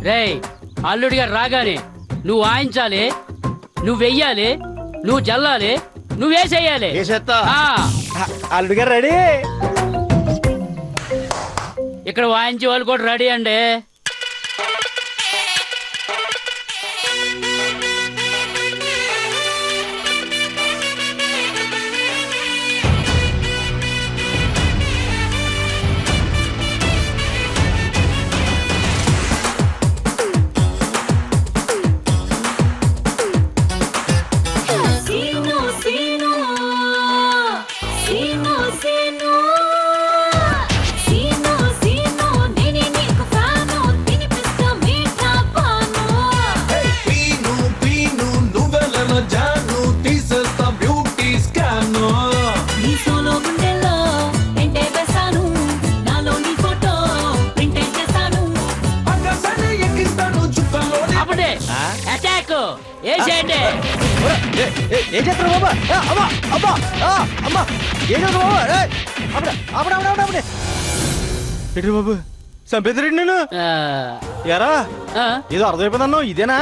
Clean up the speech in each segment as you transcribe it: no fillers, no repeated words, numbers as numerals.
రేయ్ అల్లుడిగా రాగానే నువ్వు వాయించాలి, నువ్వు వెయ్యాలి, నువ్వు జల్లాలి, నువ్వేసేయాలి. అల్లుడు గారు రెడీ. ఇక్కడ వాయించే వాళ్ళు కూడా రెడీ అండి. ఏం చేస్తారు బాబా? అమ్మా అమ్మా అమ్మా ఏం చేస్తారు బాబా? ఎటు బాబు చంపేద్దరండి నేను. ఎరా ఏదో అర్థమైపోయిందన్నా ఇదేనా?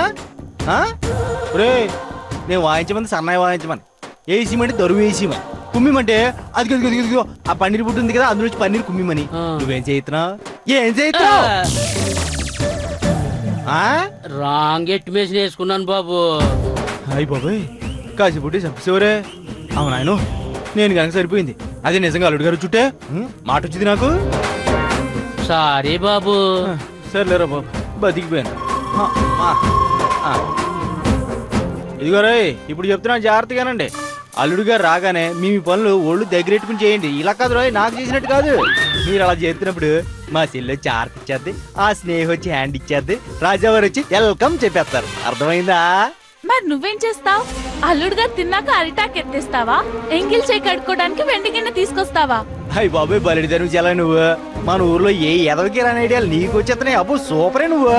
నేను వాయించమని సన్నాయి వాయించమని, వేసిమంటే దరువు వేసిమని, కుమ్మిమంటే అది ఆ పన్నీర్ పుట్టు ఉంది కదా అందులో నుంచి పన్నీర్ కుమ్మిమని. నువ్వేం చేస్తున్నావు? ఏం చేస్తున్నావు? రాంగ్ ఎస్టిమేషన్ వేసుకున్నాను బాబు. అయ్యి బాబాయ్ కాసిపుట్టి చంపేసేవరే. అవునాయను నేను కనుక సరిపోయింది. అదే నిజంగా అల్లుడు గారు చుట్టే మాట వచ్చింది నాకు. సారీ బాబు. సర్లేరా బాబు బతికిపోయాను. ఇదిగోరే ఇప్పుడు చెప్తున్నా జాగ్రత్తగానండి. అల్లుడు గారు రాగానే మీ పనులు ఒళ్ళు దగ్గరెట్టుకుని చేయండి. ఇలా కాదు రోయ్, నాకు చేసినట్టు కాదు. మీరు అలా చేస్తున్నప్పుడు మా చెల్లి వచ్చి ఆర్తి ఇచ్చేద్ది, ఆ స్నేహం వచ్చి హ్యాండ్ ఇచ్చేద్ది, రాజావారు వచ్చి వెల్కమ్ చెప్పేస్తారు. అర్థమైందా? మరి నువ్వేం చేస్తావు? అల్లుడు గారు తిన్నాక అరిటాక్ ఎత్తేస్తావా? ఎంగిల్ చేయి కడుక్కోవడానికి వెండి గిన్నె తీసుకొస్తావా? అయ్యి బాబాయ్ బలిదారు చాలా నువ్వు. మన ఊర్లో ఏ ఎదవకి రాని ఐడియాలు నీకు వచ్చేస్తున్నాయి. అబ్బో సూపరే నువ్వు.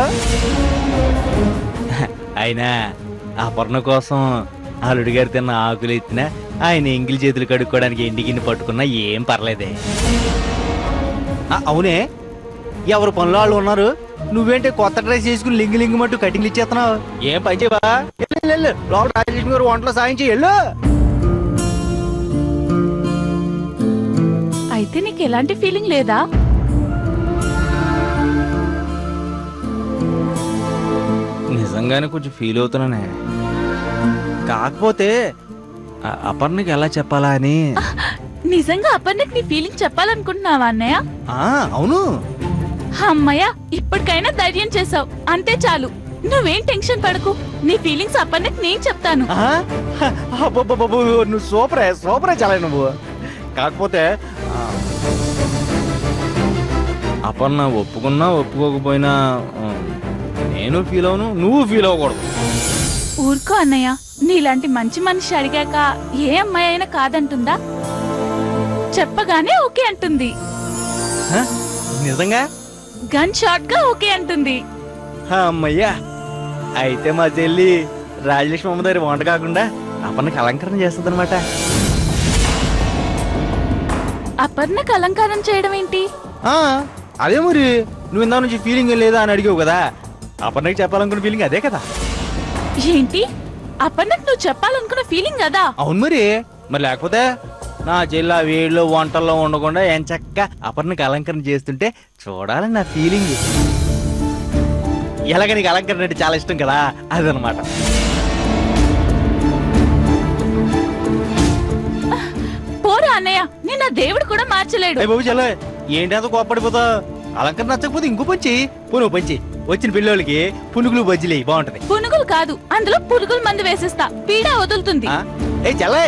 అయినా అపర్ణ కోసం అల్లుడి గారు తిన్న ఆకులు ఎత్తినా ఆయన ఎంగిల్ చేతులు కడుక్కోవడానికి ఎండి గిన్నె పట్టుకున్నా ఏం పర్లేదే. అవునే ఎవరు పనులు వాళ్ళు ఉన్నారు. నువ్వేంటి కొత్త డ్రెస్ చేసుకుని లింగి లింగి మట్టు కటింగ్లు ఇచ్చేస్తున్నావు? ఏం పని చేయవా? లోపల రాజలక్ష్మి గారు వంటలో సాయం చెయ్యళ్ళు. అయితే నీకు ఎలాంటి ఫీలింగ్ లేదా? నిజంగానే కొంచెం ఫీల్ అవుతున్నానే. కాకపోతే అపర్ణకి ఎలా చెప్పాలా అని. నిజంగా అపర్ణకి నీ ఫీలింగ్ చెప్పాలనుకుంటున్నావా అన్నయ్య? అవును. అమ్మయ్య ఇప్పటికైనా ధైర్యం చేసావు, అంతే చాలు. నువ్వేం టెన్షన్ పడకు, నీ ఫీలింగ్స్ అపర్ణకి నేను చెప్తాను. నువ్వు సూపరే సూపరే చాలా నువ్వు. కాకపోతే అపర్ణ ఒప్పుకున్నా ఒప్పుకోకపోయినా నేను ఫీల్ అవును, నువ్వు ఫీల్ అవ్వకూడదు. ఊరుకో అన్నయ్య, నీలాంటి మంచి మనిషి అడిగాక ఏ అమ్మాయి అయినా కాదంటుందా? చెప్పగానే ఓకే అంటుంది. నిజంగా గన్ షాట్ గా ఓకే అంటుంది. అమ్మయ్యా, అయితే మా చెల్లి రాజలక్ష్మి అమ్మ దగ్గర వంట కాకుండా అపర్ణకి అలంకరణ చేస్తుంది అనమాట. అపర్ణకు అలంకారం చేయడం ఏంటి? అదే మరి నువ్వు ఇందా నుంచి ఫీలింగ్ లేదా అని అడిగావు కదా, అపర్ణకి చెప్పాలనుకున్న ఫీలింగ్ అదే కదా. ఏంటి అపర్ణకు నువ్వు చెప్పాలనుకున్న ఫీలింగ్ కదా? అవును మరి లేకపోతే నా చెల్లి ఆ వేడిలో వంటల్లో ఉండకుండా ఎంచక్క అపర్ణకి అలంకరణ చేస్తుంటే చూడాలని నా ఫీలింగ్. ఎలాగ నీకు అలంకరణ అంటే చాలా ఇష్టం కదా, అదనమాట. పోరా అన్నయ్య, నిన్న దేవుడు కూడా మార్చలేడు. బాబు చల్ల ఏంటి అంత కోప్పడిపోతా? అలంకరణ నచ్చకపోతే ఇంకో పంచి పునుగు పంచి వచ్చిన పిల్లలకి పునుగులు బజ్జిలే బాగుంటది. పునుగులు కాదు, అందులో పురుగుల మందు వేసేస్తా, పీడ వదులుతుంది. ఏ చల్లే,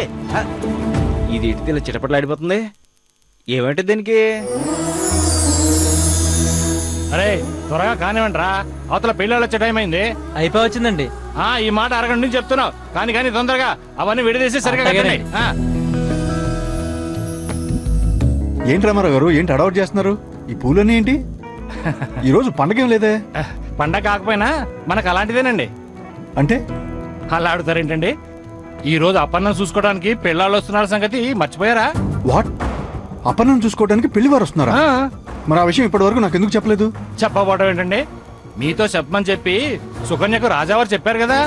ఇది ఇటు ఇలా చిటపట్లాడిపోతుంది. ఏమంటే దీనికి? అరే త్వరగా కానివ్వండి రా, అవతల పెళ్ళి వచ్చే టైం అయింది. అయిపోయి వచ్చిందండి. ఈ మాట అరగంట నుంచి చెప్తున్నావు కానీ తొందరగా అవన్నీ విడదీసి సరిగా కట్టండి. ఏంటి రామారావు గారు, ఏంటి అడౌట్ చేస్తున్నారు? ఈ పూలన్నీ ఏంటి? ఈ రోజు పండగేం లేదే. పండగ కాకపోయినా మనకు అలాంటిదేనండి. అంటే అలా ఆడుతారేంటండి? ఈ రోజు అపర్ణం చూసుకోవడానికి పెళ్ళాళ్ళు వస్తున్నారు సంగతి మర్చిపోయారా? వాట్? అపర్ణం చూసుకోవడానికి పెళ్లి వారు వస్తున్నారా? మరి ఆ విషయం ఇప్పటి వరకు నాకు ఎందుకు చెప్పలేదు? చెప్పబోవడం ఏంటండి? మీతో చెప్పమని చెప్పి సుకన్యకు రాజావారు చెప్పారు కదా.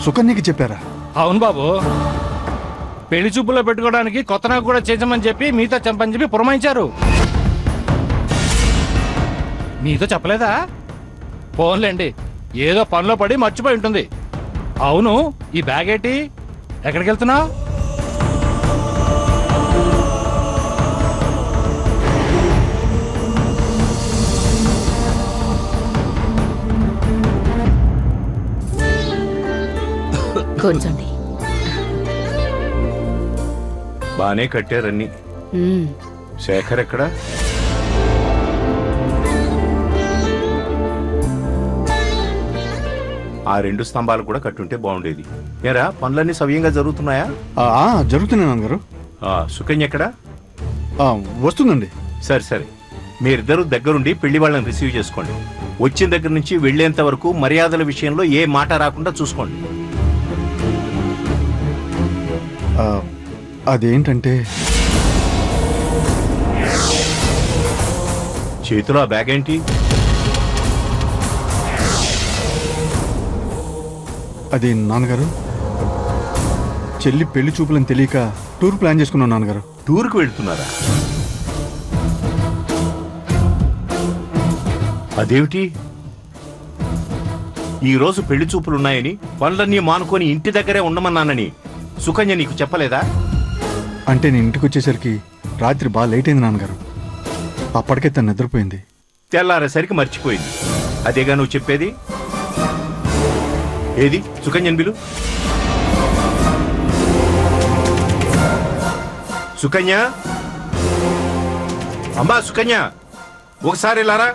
సుకన్యకి చెప్పారా? అవును బాబు, పెళ్లి చూపులో పెట్టుకోవడానికి కొత్త నాకు కూడా చేయించమని చెప్పి మీతో చెప్పని చెప్పి పురమాయించారు. మీతో చెప్పలేదా? పోన్లేండి, ఏదో పనిలో పడి మర్చిపోయి ఉంటుంది. అవును, ఈ బ్యాగ్ ఏంటి? ఎక్కడికి వెళ్తున్నావు? కూర్చోండి. బానే కట్టారన్ని. శేఖర్ ఎక్కడా? ఆ 2 స్తంభాలు కూడా కట్టుంటే బాగుండేది. ఏరా, పనులన్నీ సవ్యంగా జరుగుతున్నాయా? జరుగుతున్నాయి నాన్నగారు. సుకన్య ఎక్కడా? వస్తుందండి. సరే సరే, మీరిద్దరూ దగ్గరుండి పెళ్లి వాళ్ళని రిసీవ్ చేసుకోండి. వచ్చిన దగ్గర నుంచి వెళ్లేంత వరకు మర్యాదల విషయంలో ఏ మాట రాకుండా చూసుకోండి. అదేంటంటే చేతిలో ఆ బ్యాగ్ ఏంటి? అది నాన్నగారు, చెల్లి పెళ్లి చూపులని తెలియక టూర్ ప్లాన్ చేసుకున్నాను నాన్నగారు. టూర్కి వెళ్తున్నారా? అదేమిటి, ఈ రోజు పెళ్లి చూపులున్నాయని పనులన్నీ మానుకొని ఇంటి దగ్గరే ఉండమన్నానని సుకన్య నీకు చెప్పలేదా? అంటే నేను ఇంటికి వచ్చేసరికి రాత్రి బాగా లేట్ అయింది నాన్నగారు. అప్పటికే తను నిద్రపోయింది. తెల్లారేసరికి మర్చిపోయింది. అదేగా నువ్వు చెప్పేది? ఏది సుకన్యన్ బిలు? సుకన్య, అమ్మా సుకన్య, ఒకసారి లారా.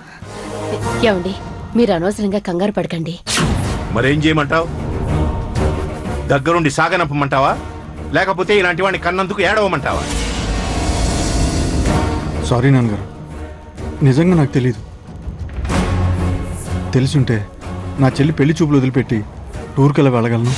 ఏమండి, మీరు అనవసరంగా కంగారు పడకండి. మరేం చేయమంటావు? దగ్గరుండి సాగనంపమంటావా, లేకపోతే ఇలాంటి వాడిని కన్నందుకు ఏడవమంటావా? సారీ నాన్నగారు, నిజంగా నాకు తెలీదు. తెలిసుంటే నా చెల్లి పెళ్లి చూపులు వదిలిపెట్టి టూర్కి ఎలా వెళ్ళగలను?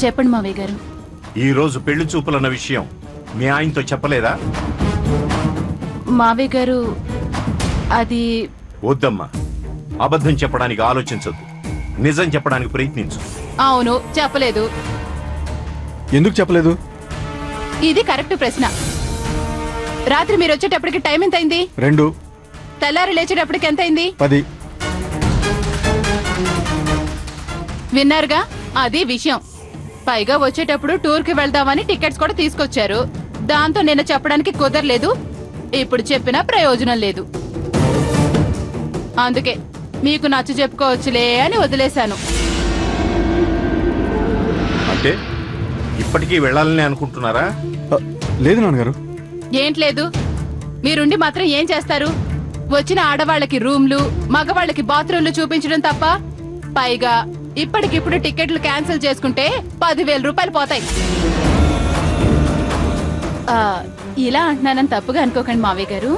చెప్పండి మావయ్య గారు. ఈ రోజు పెళ్లి చూపులన్న విషయం మీ ఆయనతో చెప్పలేదా? మావయ్య గారు, అది వద్దమ్మా, అబద్ధం చెప్పడానికి ఆలోచించద్దు, నిజం చెప్పడానికి ప్రయత్నించు. అవును, చెప్పలేదు. ఎందుకు చెప్పలేదు? ఇది కరెక్ట్ ప్రశ్న. రాత్రి మీరు వచ్చేటప్పటికి టైం ఎంత అయింది? 2. తెల్లారి లేచేటప్పటికి ఎంత అయింది? 10. విన్నారుగా, అది విషయం. పైగా వచ్చేటప్పుడు టూర్కి వెళ్దామని టికెట్స్ కూడా తీసుకొచ్చారు. దాంతో నిన్న చెప్పడానికి కుదరలేదు. ఇప్పుడు చెప్పినా ప్రయోజనం లేదు. అందుకే మీకు నచ్చ చెప్పుకోవచ్చులే అని వదిలేశాను. అంటే ఇప్పటికీ వెళ్ళాలని అనుకుంటున్నారా? లేదు నాన్నగారు. ఏంట్లేదు, మీరుండి మాత్రం ఏం చేస్తారు? వచ్చిన ఆడవాళ్ళకి రూమ్లు, మగవాళ్ళకి బాత్రూంలు చూపించడం తప్ప. పైగా ఇప్పటికిప్పుడు టికెట్లు క్యాన్సిల్ చేసుకుంటే 10,000 రూపాయలు పోతాయి. ఇలా అంటున్నానని తప్పుగా అనుకోకండి మావయ్య గారు.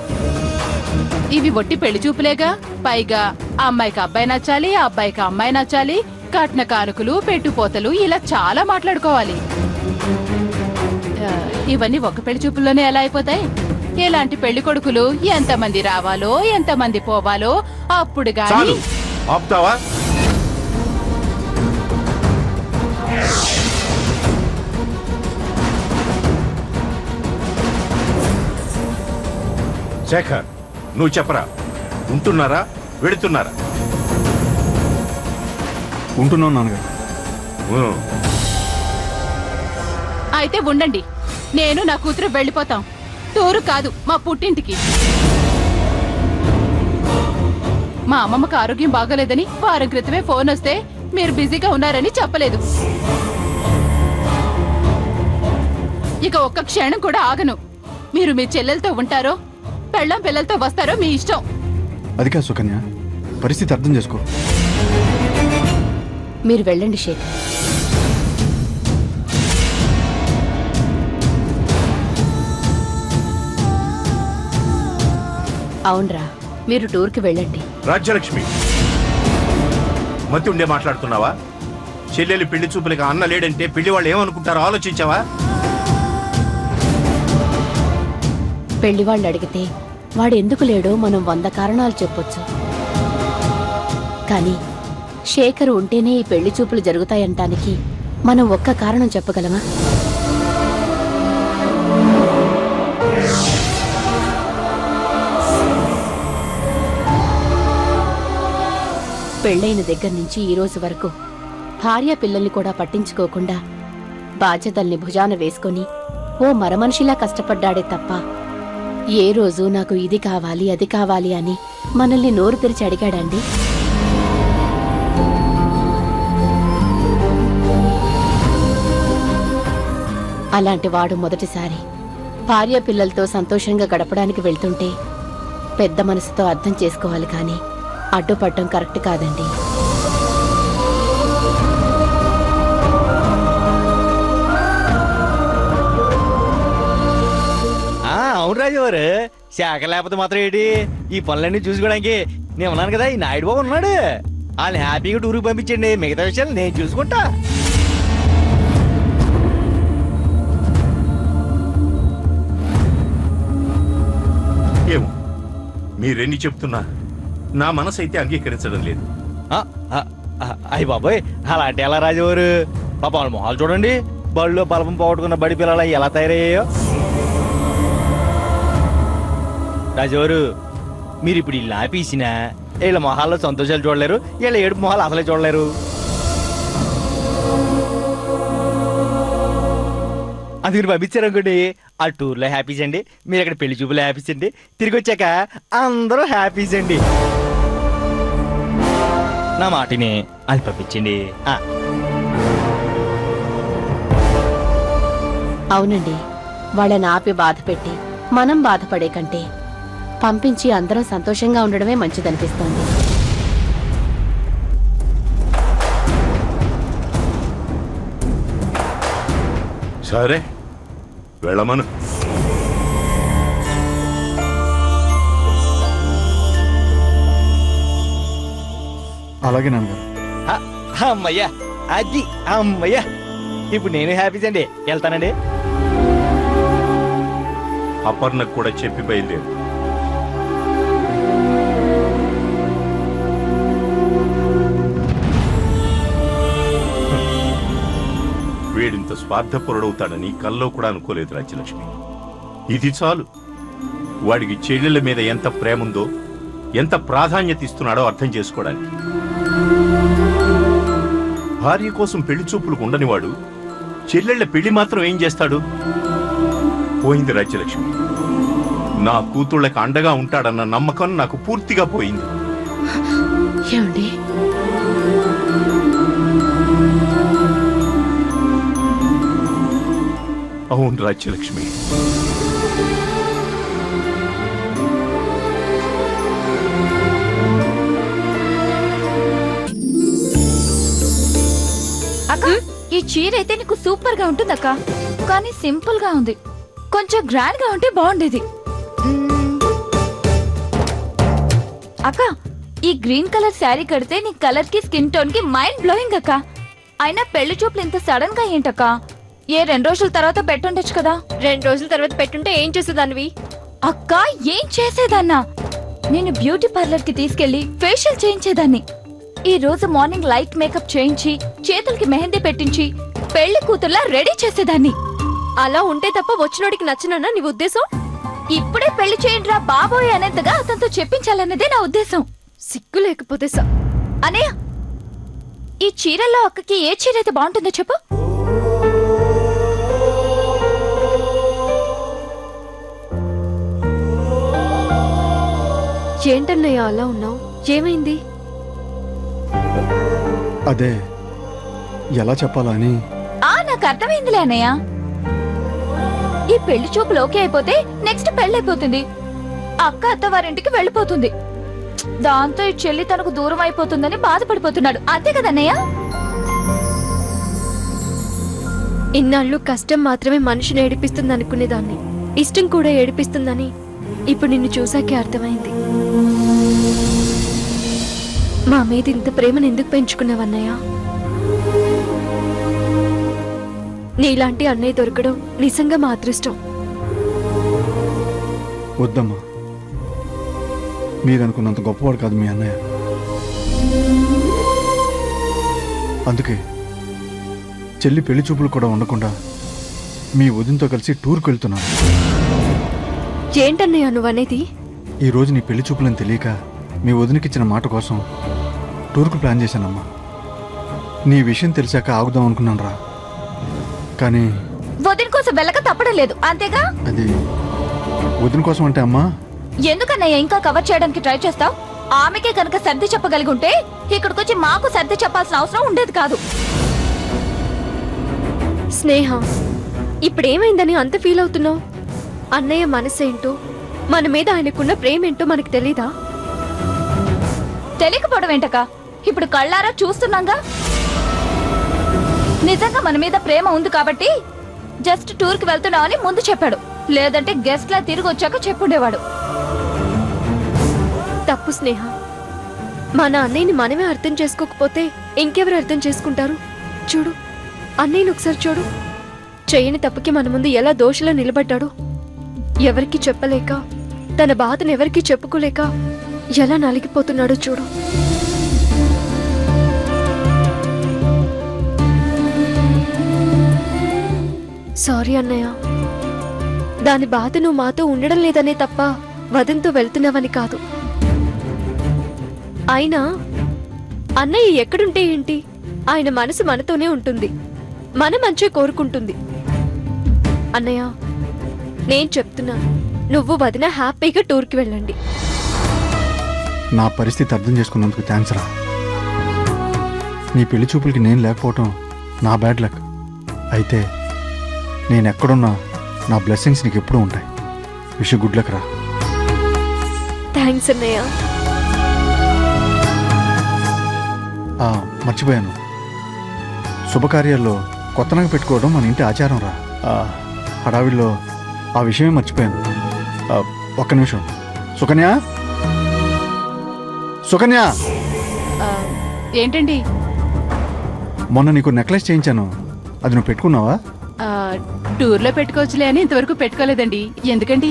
ఇవి ఒట్టి పెళ్లి చూపులేగా. పైగా అమ్మాయికి అబ్బాయి నచ్చాలి, అబ్బాయికి అమ్మాయి నచ్చాలి, కట్న కానుకలు, పెట్టుపోతలు, ఇలా చాలా మాట్లాడుకోవాలి. ఇవన్నీ ఒక పెళ్లి చూపుల్లోనే ఎలా అయిపోతాయి? ఇలాంటి పెళ్లి కొడుకులు ఎంతమంది రావాలో, ఎంతమంది పోవాలో అప్పుడు గాని. చాలు, ఆపుతావా? శేఖర్, నువ్వు చెప్పరా, ఉంటున్నారా వెళుతున్నారా? ఉంటున్నాను నాన్నగారు. అయితే ఉండండి, నేను నా కూతురు వెళ్ళిపోతాం. టూరు కాదు, మా పుట్టింటికి. మా అమ్మమ్మకు ఆరోగ్యం బాగోలేదని వారం క్రితమే ఫోన్ వస్తే మీరు బిజీగా ఉన్నారని చెప్పలేదు. ఇక ఒక్క క్షణం కూడా ఆగను. మీరు మీ చెల్లెలతో ఉంటారో, పెళ్ళం పిల్లలతో వస్తారో మీ ఇష్టం. అది కాదు సుకన్య, పరిస్థితి అర్థం చేసుకో. మీరు వెళ్ళండి శేఖర్. అవునరా, మీరు టూర్కి వెళ్ళండి. రాజ్యలక్ష్మి, మతి ఉండే మాట్లాడుతున్నావా? చెల్లెలు పెళ్లి చూపులకి అన్న లేడంటే పెళ్లి వాళ్ళు ఏమనుకుంటారో ఆలోచించావా? పెళ్లి వాళ్ళు అడిగితే వాడు ఎందుకు లేడో మనం 100 కారణాలు చెప్పొచ్చు. కానీ శేఖర్ ఉంటేనే ఈ పెళ్లి చూపులు జరుగుతాయంటానికి మనం ఒక్క కారణం చెప్పగలమా? పెళ్ళైన దగ్గర నుంచి ఈ రోజు వరకు భార్య పిల్లల్ని కూడా పట్టించుకోకుండా బాధ్యతల్ని భుజాన వేసుకొని ఓ మరమనిషిలా కష్టపడ్డాడే తప్ప ఏ రోజు నాకు ఇది కావాలి అది కావాలి అని మనల్ని నోరు తెరిచి అడిగాడండి? అలాంటి వాడు మొదటిసారి భార్య పిల్లలతో సంతోషంగా గడపడానికి వెళ్తుంటే పెద్ద మనసుతో అర్థం చేసుకోవాలి, కానీ అడ్డుపడటం కరెక్ట్ కాదండి. అవును రాజువారు, శాఖ లేకపోతే మాత్రం ఏంటి ఈ పనులన్నీ చూసుకోవడానికి నేను ఉన్నాను కదా. ఈ నాయుడు బాబు ఉన్నాడు, వాళ్ళని హ్యాపీగా టూర్కి పంపించండి, మిగతా విషయాలు నేను చూసుకుంటా. ఏమో మీరెన్ని చెప్తున్నా నా మనసు అయితే అంగీకరించడం లేదు. అయ్యి బాబోయ్, అలాంటి ఎలా రాజువారు? పాప వాళ్ళ మొహాలు చూడండి, బడిలో బలపం పోగొట్టుకున్న బడి పిల్లలు ఎలా తయారయ్యాయో. రాజువారు, మీరు ఇప్పుడు ఇలా ఆపేసినా వీళ్ళ మొహాల్లో సంతోషాలు చూడలేరు, వీళ్ళ ఏడుపు మొహాలు అసలే చూడలేరు. అది మీరు పంపించారనుకోండి, ఆ టూర్లో హ్యాపీస్ అండి, మీరు అక్కడ పెళ్లి చూపులో హ్యాపీస్ అండి, తిరిగి వచ్చాక అందరూ హ్యాపీస్ అండి. నా మాటిని అది పంపించండి. అవునండి, వాళ్ళని ఆపి బాధ పెట్టి మనం బాధపడే కంటే పంపించి అందరం సంతోషంగా ఉండడమే మంచిదనిపిస్తోంది. సరే వెళ్ళమను. అలాగే నాన్నగారు. అమ్మయ్యా, అది అమ్మయ్యా, ఇప్పుడు నేను హ్యాపీస్ అండి, వెళ్తానండి. అపర్ణకు కూడా చెప్పి బయలుదేరు. వీడింత స్వార్థపరుడవుతాడని కల్లో కూడా అనుకోలేదు రాజ్యలక్ష్మి. ఇది చాలు వాడికి చెల్లెళ్ళ మీద ఎంత ప్రేమ ఉందో, ఎంత ప్రాధాన్యత ఇస్తున్నాడో అర్థం చేసుకోవడానికి. భార్య కోసం పెళ్లి చూపులకు ఉండనివాడు చెల్లెళ్ళ పెళ్లి మాత్రం ఏం చేస్తాడు? పోయింది రాజ్యలక్ష్మి. నా కూతుళ్ళకి అండగా ఉంటాడన్న నమ్మకం నాకు పూర్తిగా పోయింది. ఏమండి, అవును రాజ్యలక్ష్మి, అక్క ఈ చీర అయితే నీకు సూపర్ గా ఉంటుందక్క, కానీ సింపుల్ గా ఉంది. కొంచెం గ్రాండ్ గా ఉంటే బాగుండేది. అక్క ఈ గ్రీన్ కలర్ శారీ కడితే నీ కలర్ కి స్కిన్ టోన్ కి మైండ్ బ్లోయింగ్ అక్క. అయినా పెళ్లి చూపులు ఇంత సడన్ గా ఏంటక్క? ఏ 2 రోజుల తర్వాత పెట్టుండొచ్చు కదా. 2 రోజుల తర్వాత పెట్టుంటే ఏం చేసేదానివి? అక్క ఏం చేసేదన్నా, నేను బ్యూటీ పార్లర్ కి తీసుకెళ్లి ఫేషియల్ చేయించేదాన్ని. ఈ రోజు మార్నింగ్ లైట్ మేకప్ చేయించి చేతులకి మెహందీ పెట్టించి పెళ్లి కూతుర్లా రెడీ చేసేదాన్ని. అలా ఉంటే తప్ప వచ్చినోడికి నచ్చనన్నా నీ ఉద్దేశం? ఇప్పుడే పెళ్లి చేయండిరా బాబోయ్ అనేంతగా అతనితో చెప్పించాలన్నదే నా ఉద్దేశం. సిగ్గు లేకపోతే అనయ్య, ఈ చీరల్లో అక్కకి ఏ చీర అయితే బాగుంటుందో చెప్పు. ఏంటన్నయ్య అలా ఉన్నావు? ఏమైంది? అదే ఎలా చెప్పాలా అని. నాకు అర్థమైందిలే అన్నయ్య. ఈ పెళ్లి చూపులు ఓకే అయిపోతే నెక్స్ట్ పెళ్ళైపోతుంది, అక్క అత్తవారింటికి వెళ్ళిపోతుంది. దాంతో ఈ చెల్లి తనకు దూరం అయిపోతుందని బాధపడిపోతున్నాడు, అంతే కదన్నయ్య? ఇన్నాళ్ళు కష్టం మాత్రమే మనిషిని ఏడిపిస్తుంది అనుకునేదాన్ని, ఇష్టం కూడా ఏడిపిస్తుందని ఇప్పుడు నిన్ను చూసాకే అర్థమైంది. మా మీద ఇంత ప్రేమను ఎందుకు పెంచుకున్నావన్నయ్య? నీలాంటి అన్నయ్య దొరకడం నిజంగా మా అదృష్టం. వద్దమ్మా, మీరనుకున్నంత గొప్పవాడు కాదు మీ అన్నయ్య. అందుకే చెల్లి పెళ్లి చూపులు కూడా ఉండకుండా మీ వదినతో కలిసి టూర్కి వెళ్తున్నాను. ఏంటన్నయ్య నువ్వనేది? ఈ రోజు నీ పెళ్లి చూపులని తెలియక మీ వదినకిచ్చిన మాట కోసం టూర్కు ప్లాన్ చేశానమ్మా. నీ విషయం తెలిసాక ఆగుదాం అనుకున్నాను రా, కానీ వదిన కోసం వెళ్ళక తప్పడం లేదు అంతేగా? అది వదిన కోసం అంటే అమ్మా. ఎందుకన్నయ్య ఇంకా కవర్ చేయడానికి ట్రై చేస్తావు? ఆమెకే కనుక సర్ది చెప్పగలిగి ఉంటే ఇక్కడికొచ్చి మాకు సర్ది చెప్పాల్సిన అవసరం ఉండేది కాదు. స్నేహ, ఇప్పుడేమైందని అంత ఫీల్ అవుతున్నావు? అన్నయ్య మనసేంటో, మన మీద ఆయనకున్న ప్రేమేంటో మనకు తెలీదా? తెలియకపోవడం ఏంటక? ఇప్పుడు కళ్ళారా చూస్తున్నాగా. నిజంగా మన మీద ప్రేమ ఉంది కాబట్టి జస్ట్ టూర్ కి వెళ్తున్నామని ముందు చెప్పాడు. లేదంటే గెస్ట్ లా తిరిగి వచ్చాక చెప్పుండేవాడు. తప్పు స్నేహ. మన అన్నయ్యని మనమే అర్థం చేసుకోకపోతే ఇంకెవరు అర్థం చేసుకుంటారు? చూడు, అన్నయ్యని ఒకసారి చూడు. చేయని తప్పుకి మన ముందు ఎలా దోషలా నిలబడ్డాడు. ఎవరికి చెప్పలేక, తన బాధను ఎవరికి చెప్పుకోలేక ఎలా నలిగిపోతున్నాడో చూడు. సారీ అన్నయ్య, దాని బాధ నువ్వు మాతో ఉండడం లేదనే తప్ప వదంతో వెళ్తున్నావని కాదు. అయినా అన్నయ్య ఎక్కడుంటే ఏంటి, ఆయన మనసు మనతోనే ఉంటుంది, మన మంచే కోరుకుంటుంది. అన్నయ్య, నేను చెప్తున్నాను, నువ్వు వదిన హ్యాపీగా టూర్కి వెళ్ళండి. నా పరిస్థితి అర్థం చేసుకున్నందుకు థ్యాంక్స్ రా. నీ పెళ్లి చూపులకి నేను లేకపోవటం నా బ్యాడ్ లక్. అయితే నేను ఎక్కడున్నా నా బ్లెస్సింగ్స్ నీకు ఎప్పుడూ ఉంటాయి. విష్ గుడ్ లక్ రా. థ్యాంక్స్ అన్నయ్య. మర్చిపోయాను, శుభకార్యాల్లో కొత్త నగ పెట్టుకోవడం మన ఇంటి ఆచారం రా. హడావిడిలో ఆ విషయమే మర్చిపోయాను. ఒక్క నిమిషం. సుకన్య, సుకన్య, ఏంటండి? మొన్న నీకు నెక్లెస్ చేయించాను, అది నువ్వు పెట్టుకున్నావా? టూర్లో పెట్టుకోవచ్చులే అని ఇంతవరకు పెట్టుకోలేదండి. ఎందుకండి?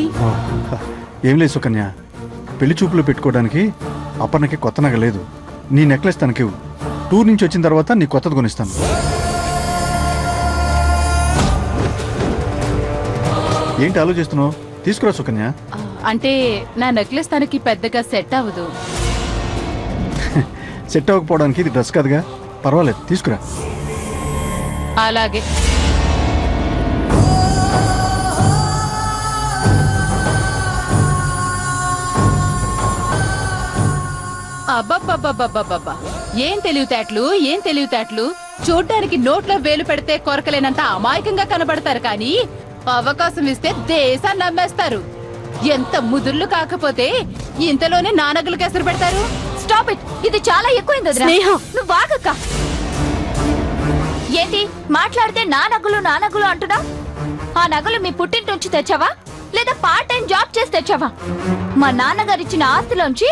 ఏం లేదు సుకన్య, పెళ్లి చూపులో పెట్టుకోవడానికి అప్పన్నకి కొత్త నగ లేదు. నీ నెక్లెస్ తనకివ్వు, టూర్ నుంచి వచ్చిన తర్వాత నీ కొత్తది కొనిస్తాను. ఏంటి ఆలోచిస్తున్నావు? తీసుకురా సుకన్య. అంటే నా నెక్లెస్ తనకి పెద్దగా సెట్ అవ్వదు. సెట్ అవ్వకపోవడానికి ఇది డ్రెస్ కాదుగా, పర్వాలేదు తీసుకురా. అలాగే. అబ్బబ్బబ్బబ్బబ్బబ్బా, ఏం తెలివితేటలు, ఏం తెలివితేటలు! చూడ్డానికి నోట్లో వేలు పెడితే కొరకలేనంత అమాయకంగా కనబడతారు, కానీ అవకాశం ఇస్తే దేశాన్ని నమ్మేస్తారు. ఎంత ముదుర్లు కాకపోతే ఇంతలోనే నానగలు కేసరి పెడతారు. స్టాప్ ఇట్, ఇది చాలా ఎక్కువైంది వదినా. స్నేహ, నువ్వు వాగక్క. ఏంటి మాట్లాడితే నా నగలు అంటున్నా? ఆ నగలు మీ పుట్టింటి నుంచి తెచ్చావా, లేదా పార్ట్ టైం జాబ్ చేసి తెచ్చావా? మా నాన్నగారు ఇచ్చిన ఆస్తిలోంచి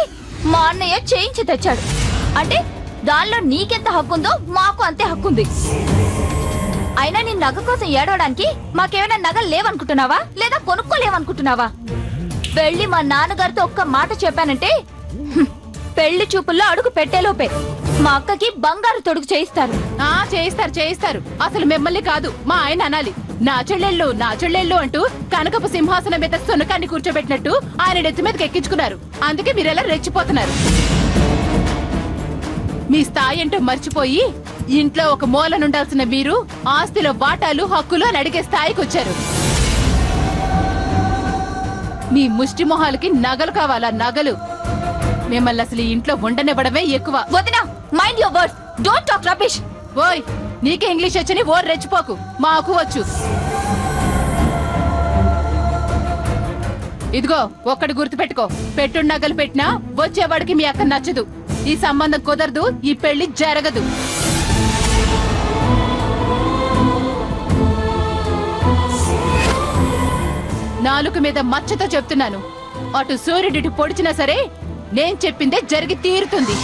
మా అన్నయ్య చేయించి తెచ్చాడు. అంటే దానిలో నీకెంత హక్కుందో మాకు అంతే హక్కుంది. అయినా నీ నగ కోసం ఏడవడానికి మాకేమైనా నగలు లేవనుకుంటున్నావా, లేదా కొనుక్కోలేవనుకుంటున్నావా? వెళ్ళి మా నాన్నగారితో ఒక్క మాట చెప్పానంటే పెళ్లి చూపుల్లో అడుగు పెట్టేలోపే మా అక్కకి బంగారు తొడుగు చేయిస్తారు. చేయిస్తారు. అసలు మిమ్మల్ని కాదు, మా ఆయన అనాలి. నా చెల్లెళ్ళు అంటూ కనకపు సింహాసనం మీద సునకాన్ని కూర్చోబెట్టినట్టు ఆయన నెత్తి మీదకి ఎక్కించుకున్నారు. అందుకే మీరెలా రెచ్చిపోతున్నారు. మీ స్థాయి ఏంటో మర్చిపోయి ఇంట్లో ఒక మూలనుండాల్సిన మీరు ఆస్తిలో వాటాలు, హక్కులు అని అడిగే స్థాయికి వచ్చారు. మీ ముష్టి మొహాలకి నగలు కావాలా? నగలు! మిమ్మల్ని అసలు ఈ ఇంట్లో ఉండనివ్వడమే ఎక్కువ. వదినా, mind your words, don't talk rubbish. ఓయ్, నీకే ఇంగ్లీష్ వచ్చని ఓర్ రెచ్చిపోకు, మాకు వచ్చు. ఇదిగో ఒక్కటి గుర్తుపెట్టుకో, పెట్టుడు నగలు పెట్టినా వచ్చేవాడికి మీ అక్క నచ్చదు. ఈ సంబంధం కుదరదు, ఈ పెళ్లి జరగదు. నాలుక మీద మచ్చతో చెప్తున్నాను, అటు సూర్యుడిటి పొడిచినా సరే నేను చెప్పిందే జరిగి తీరుతుంది.